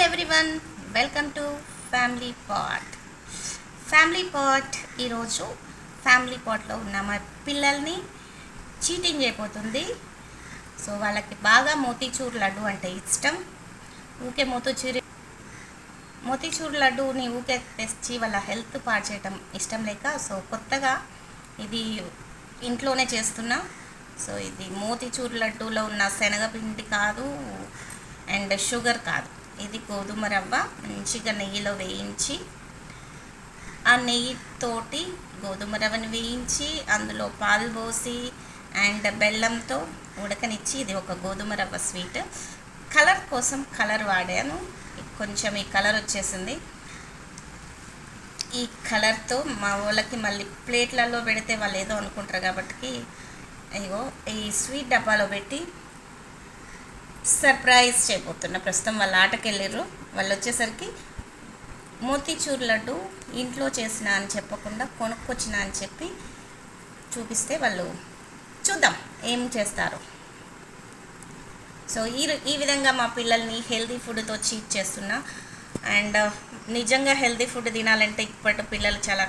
Everyone, welcome to family pot. Family pot ఈరోజు family పాట్లో ఉన్న మా పిల్లల్ని చీటింగ్ అయిపోతుంది. సో వాళ్ళకి బాగా మోతీచూర్ లడ్డు అంటే ఇష్టం. ఊకే మోతీచూర్ లడ్డూని ఊకే తెచ్చి వాళ్ళ హెల్త్ పాడు చేయటం ఇష్టం లేక సో కొత్తగా ఇది ఇంట్లోనే చేస్తున్నా. సో ఇది మోతీచూర్ లడ్డూలో ఉన్న శనగపిండి కాదు అండ్ షుగర్ కాదు, ఇది గోధుమ రవ్వ మంచిగా నెయ్యిలో వేయించి, ఆ నెయ్యితోటి గోధుమ రవ్వని వేయించి అందులో పాలు పోసి అండ్ బెల్లంతో ఉడకనిచ్చి, ఇది ఒక గోధుమ రవ్వ స్వీట్. కలర్ కోసం కలర్ వాడాను, కొంచెం ఈ కలర్ వచ్చేసింది. ఈ కలర్తో మా వాళ్ళకి మళ్ళీ ప్లేట్లలో పెడితే వాళ్ళు ఏదో అనుకుంటారు కాబట్టి ఇగో ఈ స్వీట్ డబ్బాలో పెట్టి సర్ప్రైజ్ చేయబోతున్నా. ప్రస్తుతం వాళ్ళు ఆటకెళ్ళిర్రు. వాళ్ళు వచ్చేసరికి మోతీచూర్ లడ్డు ఇంట్లో చేసిన అని చెప్పకుండా కొనుక్కొచ్చిన అని చెప్పి చూపిస్తే వాళ్ళు చూద్దాం ఏం చేస్తారు. సో ఈ విధంగా మా పిల్లల్ని హెల్తీ ఫుడ్తో చీట్ చేస్తున్నా. అండ్ నిజంగా హెల్తీ ఫుడ్ తినాలంటే ఇప్పటి పిల్లలు చాలా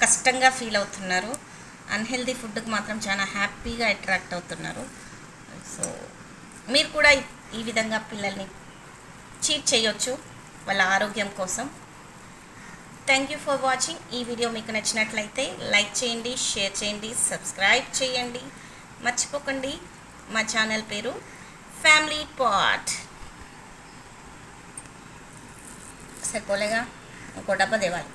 కష్టంగా ఫీల్ అవుతున్నారు. అన్హెల్తీ ఫుడ్కి మాత్రం చాలా హ్యాపీగా అట్రాక్ట్ అవుతున్నారు. సో మీరు కూడా ఈ విధంగా పిల్లల్ని చీట్ చేయొచ్చు వాళ్ళ ఆరోగ్యం కోసం. Thank you for watching. ఈ వీడియో మీకు నచ్చినట్లయితే లైక్ చేయండి, షేర్ చేయండి, సబ్స్క్రైబ్ చేయండి. మర్చిపోకండి మా ఛానల్ పేరు ఫ్యామిలీ పాట్. సరిపోలేగా, ఇంకో డబ్బా దేవాలి.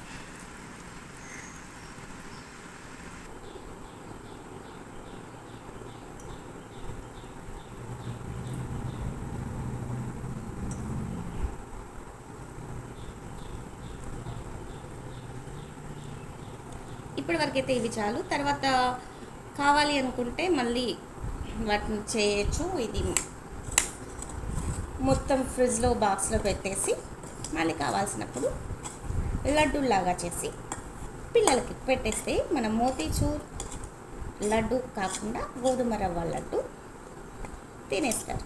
ఇప్పటి వరకైతే ఇవి చాలు. తర్వాత కావాలి అనుకుంటే మళ్ళీ వాటిని చేయొచ్చు. ఇది మొత్తం ఫ్రిడ్జ్లో బాక్స్లో పెట్టేసి మళ్ళీ కావాల్సినప్పుడు లడ్డూలాగా చేసి పిల్లలకి పెట్టేస్తే మన మోతీచూర్ లడ్డు కాకుండా గోధుమ రవ్వ లడ్డు తినేస్తారు.